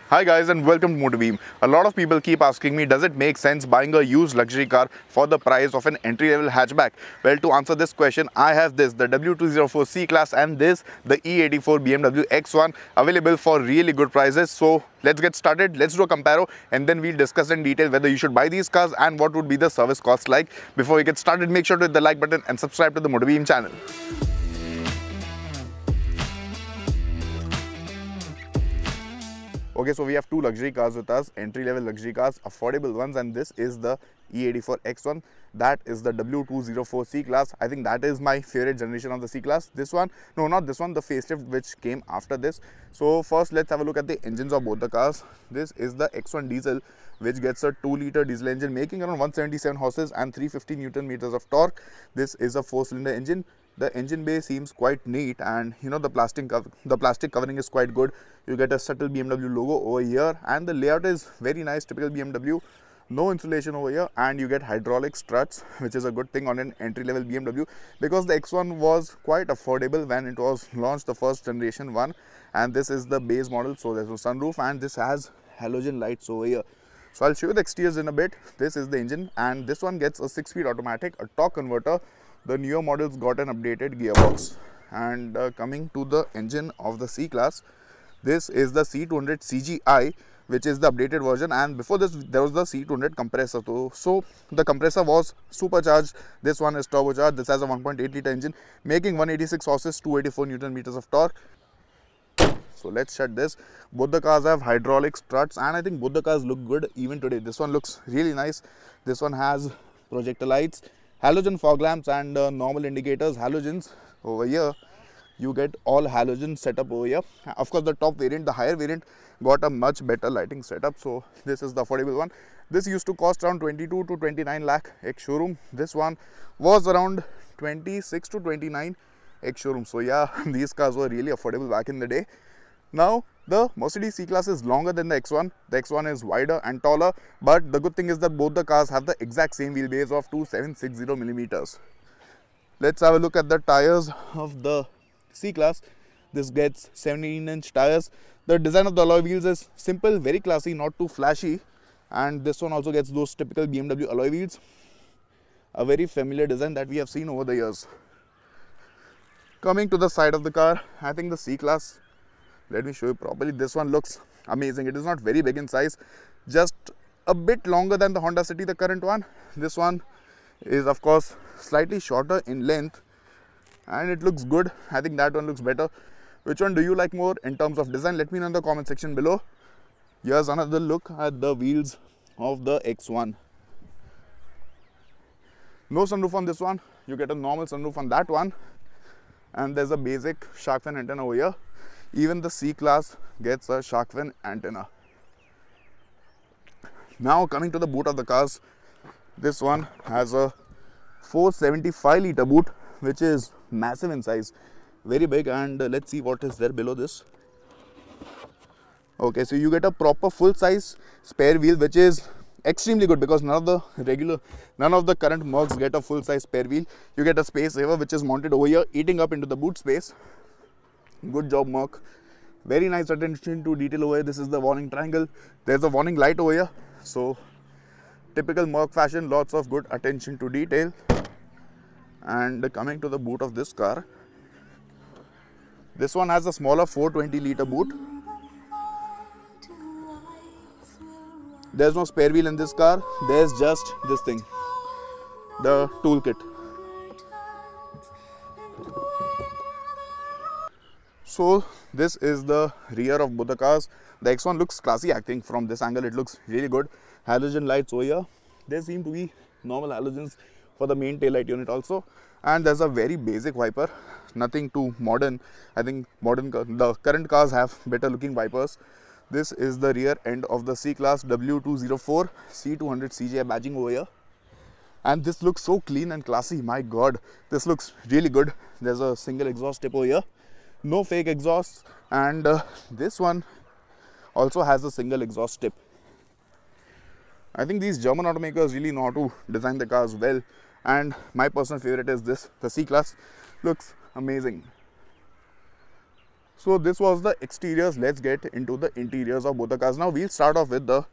Hi guys and welcome to MotorBeam. A lot of people keep asking me, does it make sense buying a used luxury car for the price of an entry-level hatchback? Well, to answer this question, I have this, the W204 C-Class, and this, the E84 BMW X1, available for really good prices. So let's get started. Let's do a comparo and then we'll discuss in detail whether you should buy these cars and what would be the service cost like. Before we get started, make sure to hit the like button and subscribe to the MotorBeam channel. Okay, so we have two luxury cars with us, entry-level luxury cars, affordable ones, and this is the E84 X1. That is the W204 C-Class. I think that is my favorite generation of the C-Class. This one, no, not this one, the facelift which came after this. So first, let's have a look at the engines of both the cars. This is the X1 diesel, which gets a 2-liter diesel engine, making around 177 horses and 350 Newton meters of torque. This is a 4-cylinder engine. The engine bay seems quite neat, and the plastic covering is quite good. You get a subtle BMW logo over here, and the layout is very nice, typical BMW. No insulation over here, and you get hydraulic struts, which is a good thing on an entry-level BMW, because the X1 was quite affordable when it was launched, the first generation one. And this is the base model, so there's no sunroof, and this has halogen lights over here. So I'll show you the exteriors in a bit. This is the engine, and this one gets a 6-speed automatic, a torque converter. The newer models got an updated gearbox. And coming to the engine of the C-Class, this is the C200 CGI, which is the updated version, and before this there was the C200 compressor. So the compressor was supercharged. This one is turbocharged. This has a 1.8-liter engine, making 186 horses, 284 Newton meters of torque. So let's check this. Both the cars have hydraulic struts, and I think both the cars look good even today. This one looks really nice. This one has projector lights, halogen fog lamps, and normal indicators. Halogens over here, you get all halogen setup over here. Of course, the top variant, the higher variant, got a much better lighting setup. So this is the affordable one. This used to cost around 22 to 29 lakh ex showroom. This one was around 26 to 29 ex showroom. So yeah, these cars were really affordable back in the day. Now the Mercedes C-Class is longer than the X1. The X1 is wider and taller, but the good thing is that both the cars have the exact same wheelbase of 2760 millimeters. Let's have a look at the tires of the C-Class. This gets 17-inch tires. The design of the alloy wheels is simple, very classy, not too flashy. And this one also gets those typical BMW alloy wheels. A very familiar design that we have seen over the years. Coming to the side of the car, I think the C-Class, let me show you properly. This one looks amazing. It is not very big in size, just a bit longer than the Honda City, the current one. This one is of course slightly shorter in length, and it looks good. I think that one looks better. Which one do you like more in terms of design? Let me know in the comment section below. Here's another look at the wheels of the X1. No sunroof on this one. You get a normal sunroof on that one, and there's a basic shark fin antenna over here. Even the C-Class gets a shark fin antenna. Now coming to the boot of the cars, this one has a 475-liter boot, which is massive in size, very big. And let's see what is there below this. Okay, so you get a proper full-size spare wheel, which is extremely good, because none of the current Mercs get a full-size spare wheel. You get a space saver, which is mounted over here, eating up into the boot space. Good job, Merc. Very nice attention to detail over here. This is the warning triangle. There's a warning light over here. So typical Merc fashion, lots of good attention to detail. And coming to the boot of this car, this one has a smaller 420-liter boot. There's no spare wheel in this car. There's just this thing, the toolkit. So this is the rear of both the cars. The X1 looks classy. I think from this angle it looks really good. Halogen lights over here. There seem to be normal halogens for the main taillight unit also. And there's a very basic wiper, nothing too modern. I think the current cars have better looking wipers. This is the rear end of the C-Class W204 C200 CGI badging over here. And this looks so clean and classy. My god, this looks really good. There's a single exhaust tip over here. No fake exhausts, and this one also has a single exhaust tip. I think these German automakers really know how to design the cars well, and my personal favorite is this, the C-Class. Looks amazing. So this was the exteriors. Let's get into the interiors of both the cars. Now we'll start off with the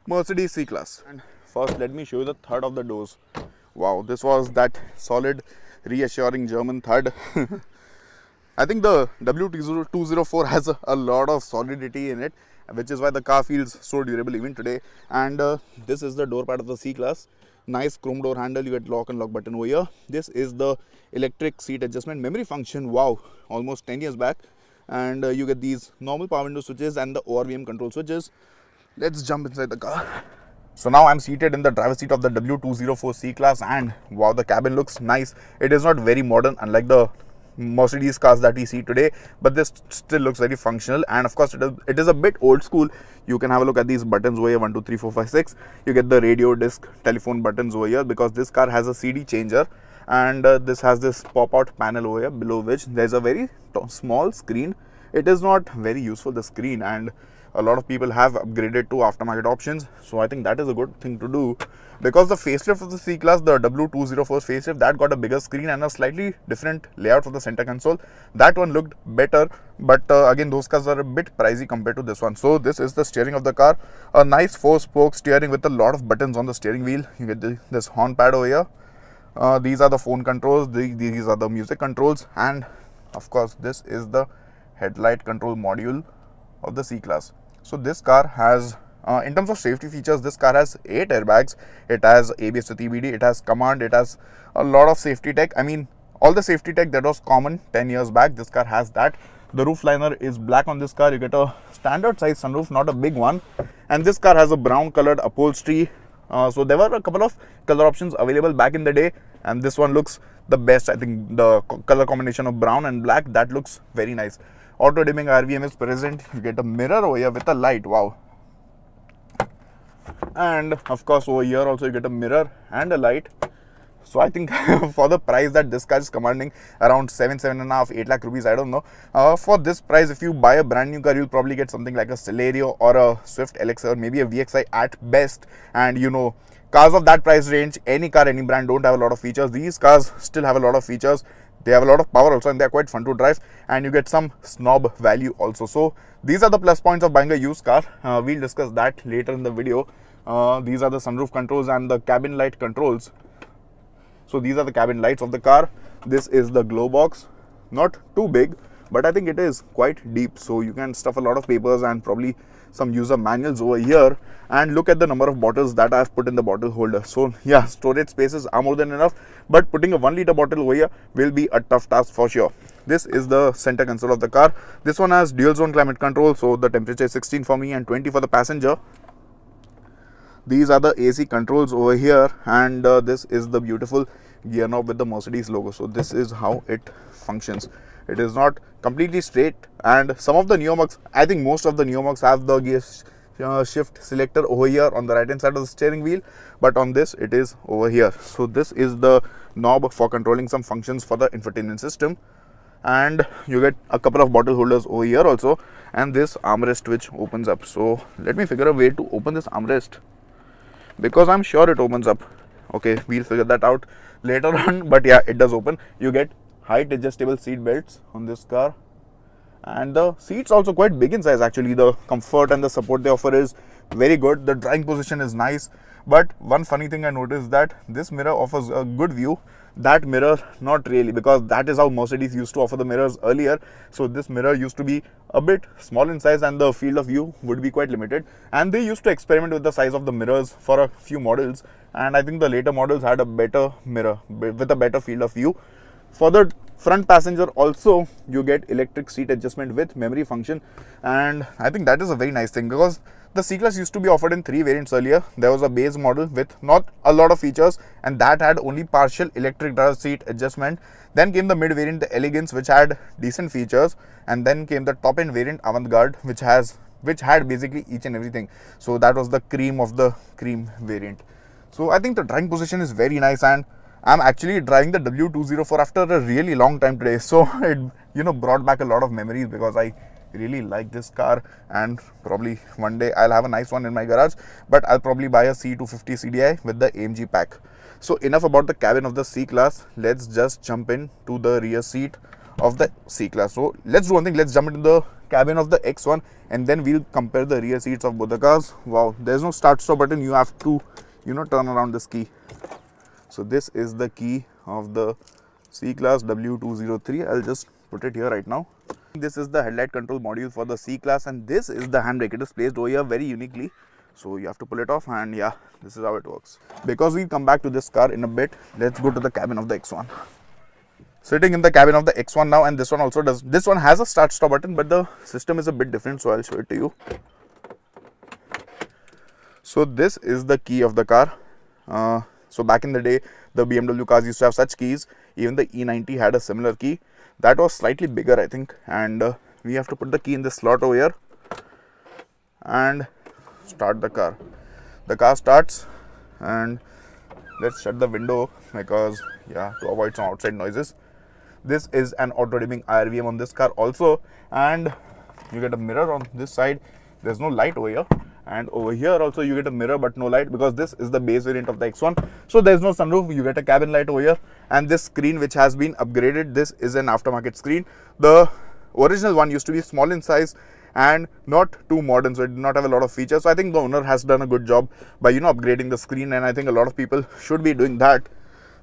Mercedes C-Class. And first let me show you the third of the doors. Wow, this was that solid, reassuring German thud. I think the W204 has a lot of solidity in it, which is why the car feels so durable even today. And this is the door pad of the C-Class. Nice chrome door handle. You get lock and lock button over here. This is the electric seat adjustment memory function. Wow, almost 10 years back. And you get these normal power window switches and the ORVM control switches. Let's jump inside the car. So now I'm seated in the driver's seat of the W204 C-Class, and wow, the cabin looks nice. It is not very modern unlike the Mercedes cars that we see today, but this still looks very functional. And of course it is a bit old school. You can have a look at these buttons over here, 1 2 3 4 5 6. You get the radio, disc, telephone buttons over here, because this car has a CD changer. And this has this pop-out panel over here, below which there's a very small screen. It is not very useful, the screen, and a lot of people have upgraded to aftermarket options. So I think that is a good thing to do, because the facelift of the C-Class, the W204 facelift, that got a bigger screen and a slightly different layout for the center console. That one looked better, but again, those cars are a bit pricey compared to this one. So this is the steering of the car. A nice 4-spoke steering with a lot of buttons on the steering wheel. You get this horn pad over here. These are the phone controls, these are the music controls, and of course this is the headlight control module of the C-Class. So this car has, in terms of safety features, this car has 8 airbags. It has ABS with EBD, it has command, it has a lot of safety tech. I mean, all the safety tech that was common 10 years back, this car has that. The roof liner is black on this car. You get a standard size sunroof, not a big one. And this car has a brown colored upholstery. So there were a couple of color options available back in the day, and this one looks the best. I think the color combination of brown and black, that looks very nice. Auto dimming RVM is present. You get a mirror over here with a light. Wow. And of course over here also you get a mirror and a light. So I think for the price that this car is commanding, around 7.5, 8 lakh rupees, I don't know. For this price, if you buy a brand new car, you'll probably get something like a Celerio or a Swift LX or maybe a VXI at best. And you know, cars of that price range, any car, any brand, don't have a lot of features. These cars still have a lot of features. They have a lot of power also, and they're quite fun to drive, and you get some snob value also. So these are the plus points of buying a used car. We'll discuss that later in the video. These are the sunroof controls and the cabin light controls. So these are the cabin lights of the car. This is the glow box. Not too big, but I think it is quite deep, so you can stuff a lot of papers and probably some user manuals over here. And look at the number of bottles that I've put in the bottle holder. So yeah, storage spaces are more than enough, but putting a 1 liter bottle over here will be a tough task for sure. This is the center console of the car. This one has dual zone climate control, so the temperature is 16 for me and 20 for the passenger. These are the AC controls over here, and this is the beautiful gear knob with the Mercedes logo. So this is how it functions. It is not completely straight, and some of the Neomax, I think most of the Neomax have the gear shift selector over here on the right hand side of the steering wheel, but on this it is over here. So this is the knob for controlling some functions for the infotainment system, and you get a couple of bottle holders over here also, and this armrest which opens up. So let me figure a way to open this armrest, because I'm sure it opens up. Okay, we'll figure that out later on, but yeah, it does open. You get height adjustable seat belts on this car, and the seats also quite big in size. Actually, the comfort and the support they offer is very good. The driving position is nice, but one funny thing I noticed, that this mirror offers a good view. That mirror, not really, because that is how Mercedes used to offer the mirrors earlier. So this mirror used to be a bit small in size and the field of view would be quite limited, and they used to experiment with the size of the mirrors for a few models, and I think the later models had a better mirror with a better field of view. For the front passenger also, you get electric seat adjustment with memory function, and I think that is a very nice thing, because the C-Class used to be offered in 3 variants earlier. There was a base model with not a lot of features, and that had only partial electric driver seat adjustment. Then came the mid variant, the Elegance, which had decent features, and then came the top end variant, Avantgarde, which had basically each and everything. So that was the cream of the cream variant. So I think the driving position is very nice, and I'm actually driving the W204 after a really long time today. So it brought back a lot of memories, because I really like this car, and probably one day I'll have a nice one in my garage, but I'll probably buy a C250 CDI with the AMG pack. So enough about the cabin of the C-Class. Let's just jump into the rear seat of the C-Class. So let's do one thing, let's jump into the cabin of the X1 and then we'll compare the rear seats of both the cars. Wow, there's no start stop button, you have to, you know, turn around this key. So this is the key of the C-Class W203. I'll just put it here right now. This is the headlight control module for the C-Class, and this is the handbrake. It is placed over here very uniquely. So you have to pull it off, and yeah, this is how it works. Because we'll come back to this car in a bit, let's go to the cabin of the X1. Sitting in the cabin of the X1 now, and this one also does. This one has a start stop button, but the system is a bit different, so I'll show it to you. So this is the key of the car. So back in the day, the BMW cars used to have such keys. Even the E90 had a similar key. That was slightly bigger, I think, and we have to put the key in this slot over here and start the car. The car starts, and let's shut the window because, yeah, to avoid some outside noises. This is an auto dimming IRVM on this car also, and you get a mirror on this side. There's no light over here, and over here also you get a mirror but no light because this is the base variant of the X1. So there's no sunroof. You get a cabin light over here, and this screen which has been upgraded, this is an aftermarket screen. The original one used to be small in size and not too modern, so it did not have a lot of features. So I think the owner has done a good job by, you know, upgrading the screen, and I think a lot of people should be doing that.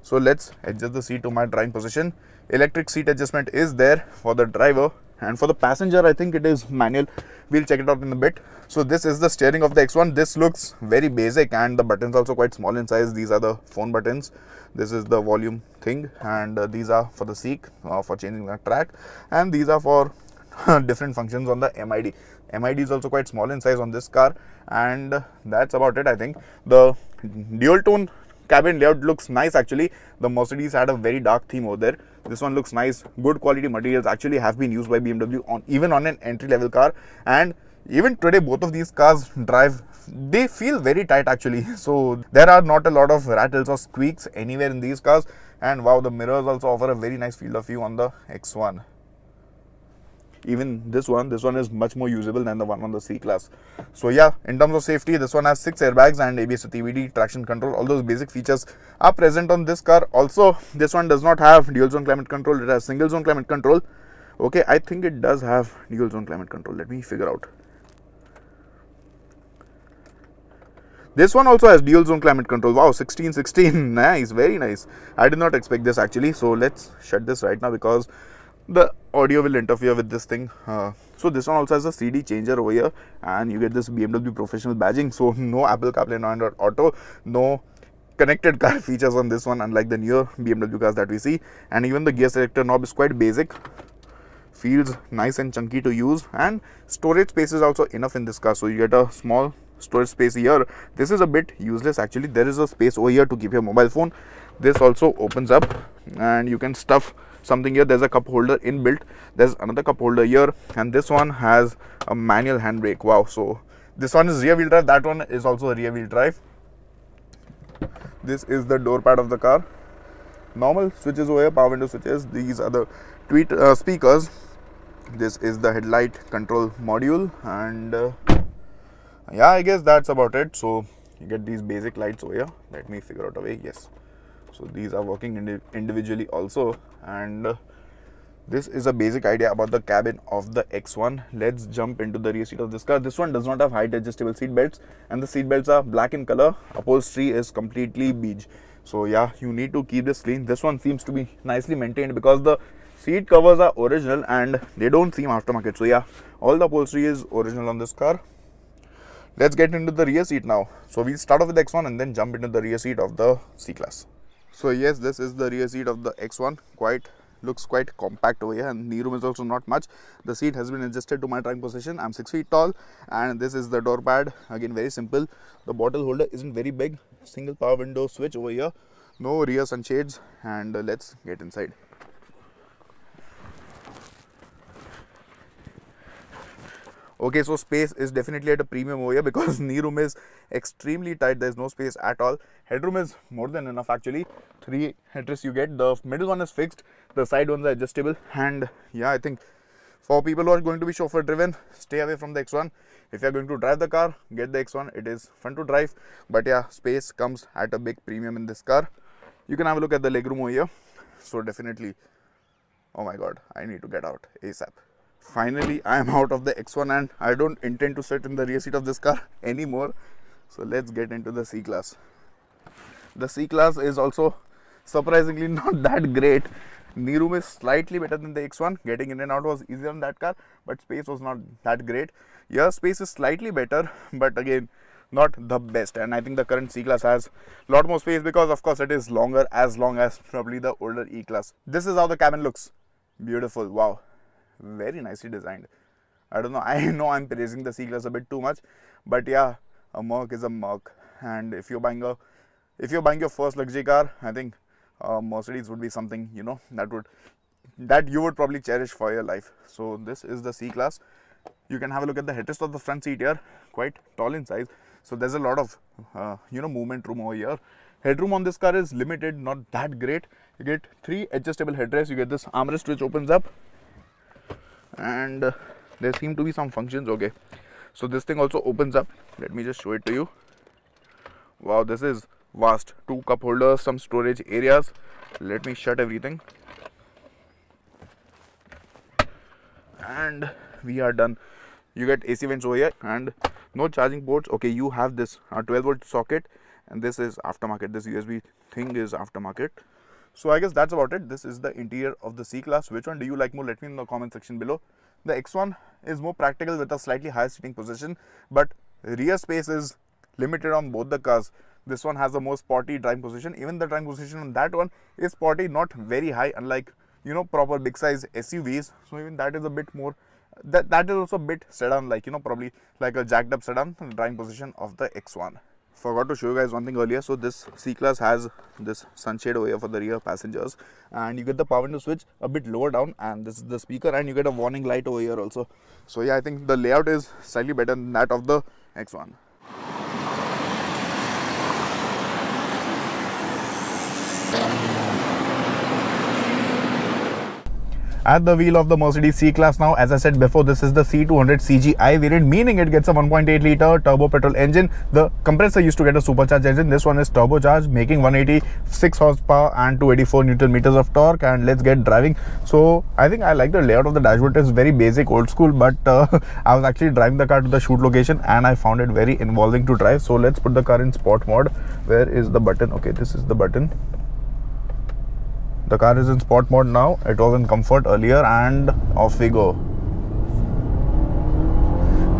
So let's adjust the seat to my driving position. Electric seat adjustment is there for the driver, and for the passenger I think it is manual. We'll check it out in a bit. So this is the steering of the X1. This looks very basic, and the buttons also quite small in size. These are the phone buttons. This is the volume thing, and these are for the seek, for changing the track, and these are for different functions on the MID. MID is also quite small in size on this car, and that's about it. I think the dual tone cabin layout looks nice actually. The Mercedes had a very dark theme over there. This one looks nice. Good quality materials actually have been used by BMW on even on an entry level car, and even today both of these cars drive, they feel very tight actually. So there are not a lot of rattles or squeaks anywhere in these cars, and wow, the mirrors also offer a very nice field of view on the X1. Even this one is much more usable than the one on the C-Class. So yeah, in terms of safety, this one has 6 airbags and ABS with EBD, traction control. All those basic features are present on this car. Also, this one does not have dual zone climate control. It has single zone climate control. Okay, I think it does have dual zone climate control. Let me figure out. This one also has dual zone climate control. Wow, 1616. Nice, very nice. I did not expect this actually. So let's shut this right now because the audio will interfere with this thing. So this one also has a CD changer over here, and you get this BMW professional badging. So no Apple CarPlay, no Android Auto, no connected car features on this one, unlike the newer BMW cars that we see. And even the gear selector knob is quite basic. Feels nice and chunky to use, and storage space is also enough in this car. So you get a small storage space here. This is a bit useless actually. There is a space over here to keep your mobile phone. This also opens up, and you can stuff something here. There's a cup holder inbuilt. There's another cup holder here, and this one has a manual handbrake. Wow, so this one is rear wheel drive, that one is also a rear wheel drive. This is the door pad of the car. Normal switches over here, power window switches. These are the tweet speakers. This is the headlight control module, and yeah, I guess that's about it. So you get these basic lights over here. Let me figure out a way. Yes, so these are working individually also, and this is a basic idea about the cabin of the X1. Let's jump into the rear seat of this car. This one does not have height adjustable seat belts, and the seat belts are black in color. Upholstery is completely beige. So yeah, you need to keep this clean. This one seems to be nicely maintained because the seat covers are original and they don't seem aftermarket. So yeah, all the upholstery is original on this car. Let's get into the rear seat now. So we'll start off with the X1 and then jump into the rear seat of the C-Class. So yes, this is the rear seat of the X1. Looks quite compact over here, and knee room is also not much. The seat has been adjusted to my driving position. I'm 6 feet tall, and this is the door pad. Again, very simple. The bottle holder isn't very big. Single power window switch over here. No rear sunshades, and let's get inside. Okay, so space is definitely at a premium over here because knee room is extremely tight. There's no space at all. Headroom is more than enough actually. 3 headrests you get. The middle one is fixed. The side ones are adjustable. And yeah, I think for people who are going to be chauffeur driven, stay away from the X1. If you are going to drive the car, get the X1. It is fun to drive. But yeah, space comes at a big premium in this car. You can have a look at the legroom over here. So definitely Oh my god, I need to get out ASAP. Finally, I am out of the X1 and I don't intend to sit in the rear seat of this car anymore. So let's get into the C-Class. The C-Class is also surprisingly not that great. Knee room is slightly better than the X1. Getting in and out was easier on that car, but space was not that great. Yeah, space is slightly better, but again, not the best. And I think the current C-Class has a lot more space because of course it is longer, as long as probably the older E-Class. This is how the cabin looks. Beautiful. Wow. Very nicely designed. I don't know, I know I'm praising the C-Class a bit too much, but yeah, a Merc is a Merc. And if you're buying your first luxury car, I think Mercedes would be something, you know, that you would probably cherish for your life. So this is the C-Class. You can have a look at the headrest of the front seat here, quite tall in size. So there's a lot of you know, movement room over here. Headroom on this car is limited, not that great. You get 3 adjustable headrests. You get this armrest which opens up, and there seem to be some functions. Okay, so this thing also opens up. Let me just show it to you. Wow, this is vast. 2 cup holders, some storage areas. Let me shut everything, and we are done. You get AC vents over here and no charging ports. Okay, you have this 12-volt socket, and this is aftermarket. This USB thing is aftermarket. So I guess that's about it. This is the interior of the C-Class. Which one do you like more? Let me know in the comment section below. The X1 is more practical with a slightly higher seating position, but rear space is limited on both the cars. This one has a more sporty driving position. Even the driving position on that one is sporty, not very high, unlike, you know, proper big size SUVs. So even that is a bit more, that is also a bit sedan like, you know, probably like a jacked up sedan driving position of the X1. Forgot to show you guys one thing earlier. So this C-Class has this sunshade over here for the rear passengers, and you get the power window switch a bit lower down, and this is the speaker, and you get a warning light over here also. So yeah, I think the layout is slightly better than that of the X1. At the wheel of the Mercedes C-Class now, as I said before, this is the C200 CGI variant, meaning it gets a 1.8 litre turbo petrol engine. The compressor used to get a supercharged engine. This one is turbocharged, making 186 horsepower and 284 Newton meters of torque. And let's get driving. So I think I like the layout of the dashboard. It's very basic, old school, but I was actually driving the car to the shoot location and I found it very involving to drive. So let's put the car in sport mode. Where is the button? Okay, this is the button. The car is in sport mode now. It was in comfort earlier, and off we go.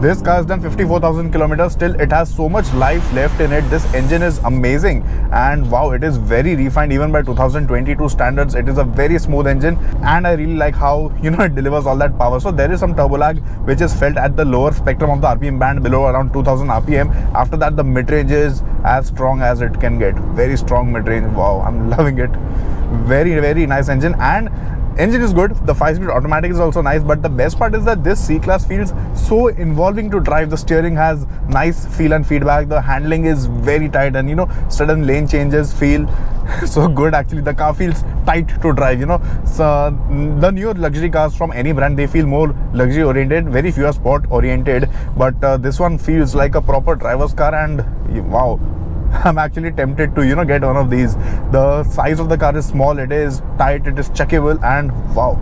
This car has done 54,000 kilometers. Still, it has so much life left in it. This engine is amazing, and wow, it is very refined even by 2022 standards. It is a very smooth engine, and I really like how, you know, it delivers all that power. So there is some turbo lag which is felt at the lower spectrum of the RPM band, below around 2000 RPM. After that, the mid-range is as strong as it can get. Very strong mid-range. Wow, I'm loving it. Very nice engine, and engine is good. The 5-speed automatic is also nice, but the best part is that this C-Class feels so involving to drive. The steering has nice feel and feedback. The handling is very tight, and, you know, sudden lane changes feel so good. Actually, the car feels tight to drive, you know. So the newer luxury cars from any brand, they feel more luxury oriented. Very few are sport oriented, but this one feels like a proper driver's car, and wow, I'm actually tempted to, you know, get one of these. The size of the car is small, it is tight, it is checkable, and wow.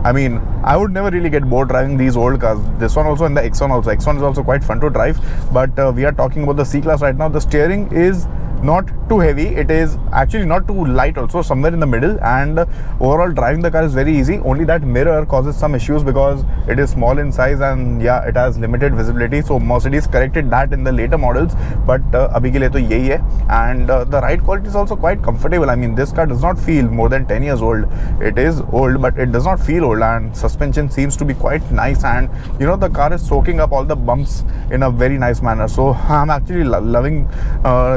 I mean, I would never really get bored driving these old cars. This one also, and the X1 also. X1 is also quite fun to drive, but we are talking about the C-Class right now. The steering is not too heavy. It is actually not too light also, somewhere in the middle, and overall driving the car is very easy. Only that mirror causes some issues because it is small in size, and yeah, it has limited visibility. So Mercedes corrected that in the later models, but abhi ke liye to yahi hai. And the ride quality is also quite comfortable. I mean, this car does not feel more than 10 years old. It is old, but it does not feel old, and suspension seems to be quite nice, and, you know, the car is soaking up all the bumps in a very nice manner. So I'm actually loving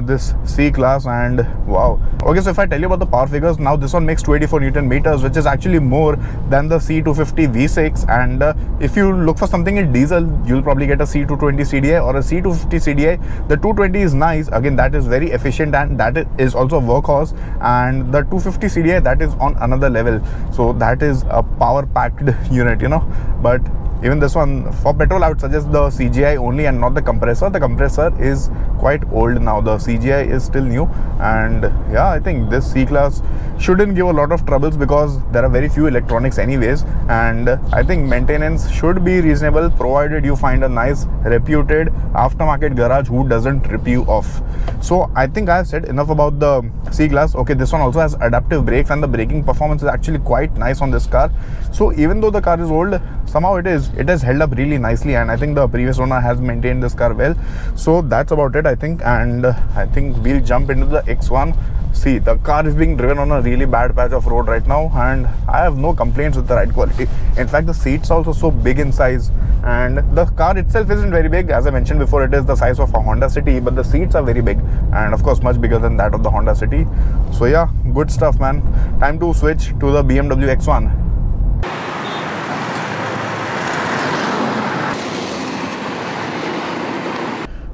this C-Class, and wow. Okay, so if I tell you about the power figures, now this one makes 284 Newton meters, which is actually more than the C250 V6. And if you look for something in diesel, you'll probably get a C220 CDI or a C250 CDI. The 220 is nice, again, that is very efficient, and that is also a workhorse. And the 250 CDI, that is on another level. So that is a power packed unit, you know. But even this one, for petrol, I would suggest the CGI only and not the compressor. The compressor is quite old now. The CGI is still new, and yeah, I think this C-Class shouldn't give a lot of troubles because there are very few electronics anyways, and I think maintenance should be reasonable provided you find a nice reputed aftermarket garage who doesn't rip you off. So I think I've said enough about the C-Class. Okay, this one also has adaptive brakes, and the braking performance is actually quite nice on this car. So even though the car is old, somehow it has held up really nicely, and I think the previous owner has maintained this car well. So that's about it, I think, and I think we'll jump into the X1. See, the car is being driven on a really bad patch of road right now, and I have no complaints with the ride quality. In fact, the seats are also so big in size, and the car itself isn't very big. As I mentioned before, it is the size of a Honda City, but the seats are very big, and of course much bigger than that of the Honda City. So yeah, good stuff, man. Time to switch to the BMW X1.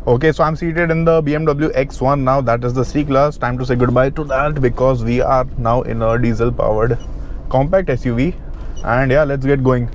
Okay, so I'm seated in the BMW X1 now. That is the C-Class. Time to say goodbye to that because we are now in a diesel powered compact SUV, and yeah, let's get going.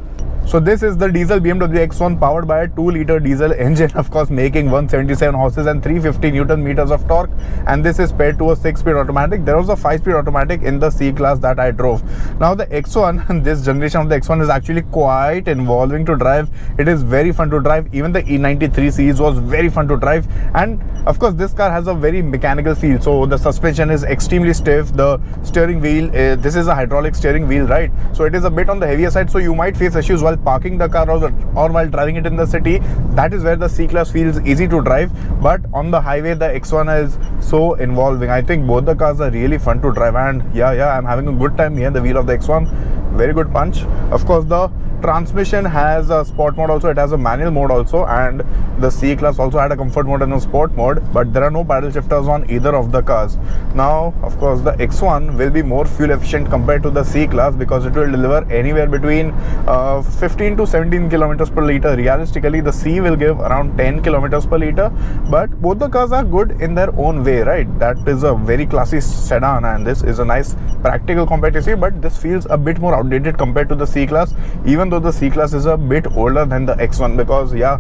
So this is the diesel BMW X1 powered by a 2-liter diesel engine, of course, making 177 horses and 350 Newton meters of torque, and this is paired to a 6-speed automatic. There was a 5-speed automatic in the C-Class that I drove. Now the X1, this generation of the X1 is actually quite involving to drive. It is very fun to drive. Even the E93 series was very fun to drive, and of course this car has a very mechanical feel. So the suspension is extremely stiff. The steering wheel, this is a hydraulic steering wheel, right? So it is a bit on the heavier side, so you might face issues while parking the car or while driving it in the city. That is where the C-Class feels easy to drive, but on the highway the X1 is so involving. I think both the cars are really fun to drive, and yeah, I'm having a good time here. The wheel of the X1, very good punch. Of course, the transmission has a sport mode also. It has a manual mode also, and the C-Class also had a comfort mode and a sport mode, but there are no paddle shifters on either of the cars. Now of course the X1 will be more fuel efficient compared to the C-Class because it will deliver anywhere between 15 to 17 kilometers per liter. Realistically the C will give around 10 kilometers per liter, but both the cars are good in their own way, right? That is a very classy sedan, and this is a nice practical compact SUV, but this feels a bit more outdated compared to the C-Class, even though the C-Class is a bit older than the X1, because yeah,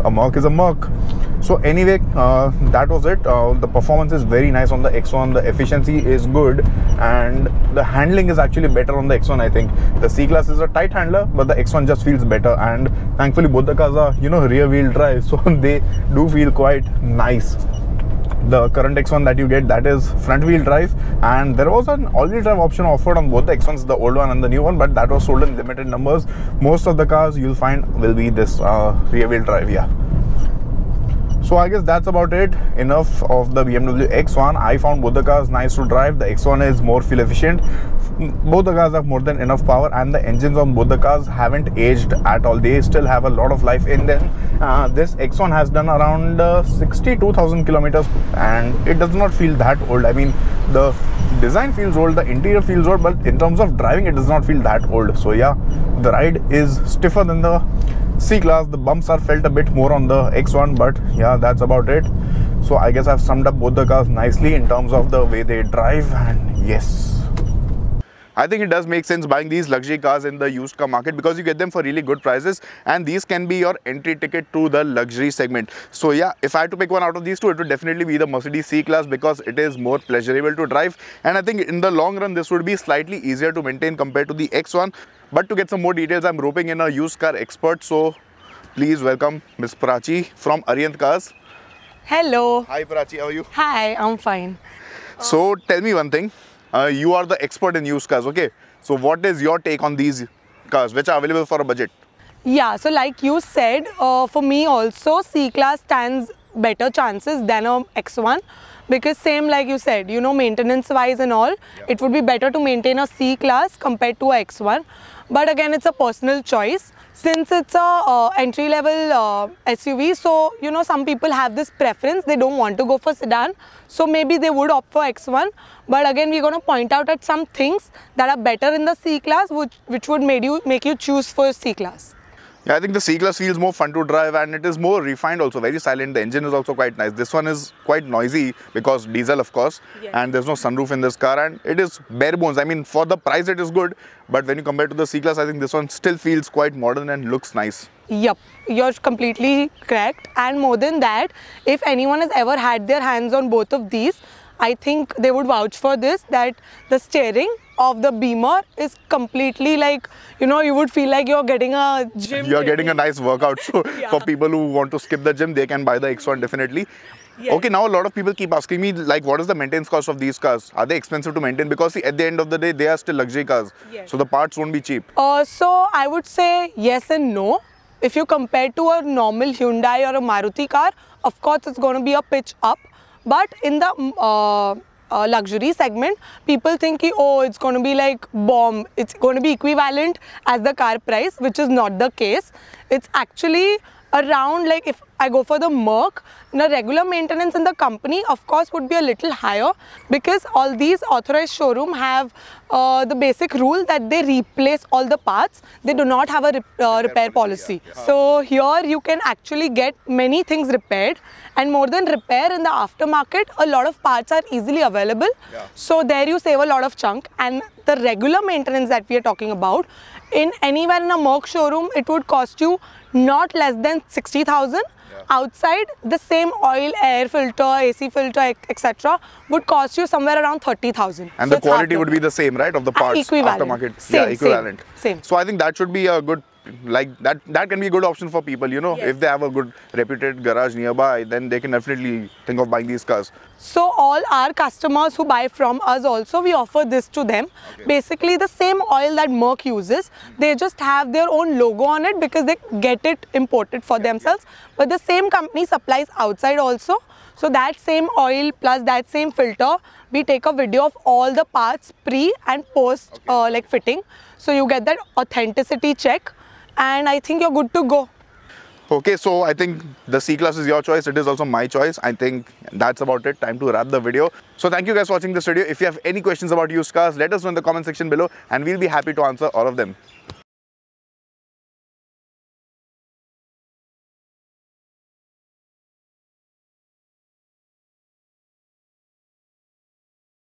a Merc is a Merc. So anyway, that was it. The performance is very nice on the X1. The efficiency is good, and the handling is actually better on the X1. I think the C-Class is a tight handler, but the X1 just feels better, and thankfully both the cars are, you know, rear wheel drive, so they do feel quite nice. The current X1 that you get, that is front wheel drive, and there was an all-wheel drive option offered on both the X1s, the old one and the new one, but that was sold in limited numbers. Most of the cars you'll find will be this rear wheel drive. Yeah, so I guess that's about it. Enough of the BMW X1. I found both the cars nice to drive. The X1 is more fuel efficient. Both the cars have more than enough power, and the engines on both the cars haven't aged at all. They still have a lot of life in them. This X1 has done around 62,000 kilometers, and it does not feel that old. I mean, the design feels old, the interior feels old, but in terms of driving it does not feel that old. So yeah, the ride is stiffer than the C-Class. The bumps are felt a bit more on the X1, but yeah, that's about it. So I guess I've summed up both the cars nicely in terms of the way they drive, and yes, I think it does make sense buying these luxury cars in the used car market because you get them for really good prices, and these can be your entry ticket to the luxury segment. So yeah, if I had to pick one out of these two, it would definitely be the Mercedes C-Class because it is more pleasurable to drive, and I think in the long run this would be slightly easier to maintain compared to the X1. But to get some more details, I'm roping in a used car expert, so please welcome Miss Prachi from Arihant Cars. Hello. Hi Prachi, how are you? Hi, I'm fine. So tell me one thing. You are the expert in used cars, okay? So what is your take on these cars which are available for a budget? Yeah, so like you said, for me also C-Class stands better chances than a X1 because same like you said, you know, maintenance wise and all, it would be better to maintain a C-Class compared to a X1. But again, it's a personal choice. Since it's a entry-level SUV, so you know some people have this preference, they don't want to go for sedan, so maybe they would opt for X1. But again, we're going to point out at some things that are better in the C-Class, which would make you choose for C-Class. Yeah, I think the C-Class feels more fun to drive, and it is more refined also, very silent. The engine is also quite nice. This one is quite noisy because diesel, of course, and there's no sunroof in this car, and it is bare bones. I mean, for the price it is good, but when you compare to the C-Class, I think this one still feels quite modern and looks nice. Yup, you're completely correct. And more than that, if anyone has ever had their hands on both of these, I think they would vouch for this, that the steering of the Beamer is completely like, you know, you would feel like you're getting a gym. You're getting a nice workout. So Yeah. for people who want to skip the gym, they can buy the X1 definitely. Yes. Okay, now a lot of people keep asking me, like, what is the maintenance cost of these cars? Are they expensive to maintain? Because see, at the end of the day, they are still luxury cars. Yes. So the parts won't be cheap. So I would say yes and no. If you compare to a normal Hyundai or a Maruti car, of course it's going to be a pitch up. But in the luxury segment, people think, oh, it's going to be like bomb. It's going to be equivalent as the car price, which is not the case. It's actually around, like, if I go for the Merc, the regular maintenance in the company, of course, would be a little higher, because all these authorized showroom have the basic rule that they replace all the parts. They do not have a repair policy. Yeah. So here you can actually get many things repaired, and more than repair, in the aftermarket, a lot of parts are easily available. Yeah. So there you save a lot of chunk. And the regular maintenance that we are talking about, in anywhere in a Merc showroom, it would cost you not less than 60,000. Outside, the same oil, air filter, AC filter, etc. would cost you somewhere around 30,000. And So the it's quality half would be the same, right, of the parts? equivalent. Aftermarket. Same, yeah, equivalent. same. So I think that should be a good, like, that can be a good option for people, you know. Yes. If they have a good reputed garage nearby, then they can definitely think of buying these cars. So all our customers who buy from us also, we offer this to them. Okay. Basically the same oil that Merc uses, they just have their own logo on it because they get it imported for themselves. But the same company supplies outside also. So that same oil plus that same filter, we take a video of all the parts pre and post like fitting. So you get that authenticity check, and I think you're good to go. Okay, so I think the C-Class is your choice. It is also my choice. I think that's about it. Time to wrap the video. So thank you guys for watching this video. If you have any questions about used cars, let us know in the comment section below and we'll be happy to answer all of them.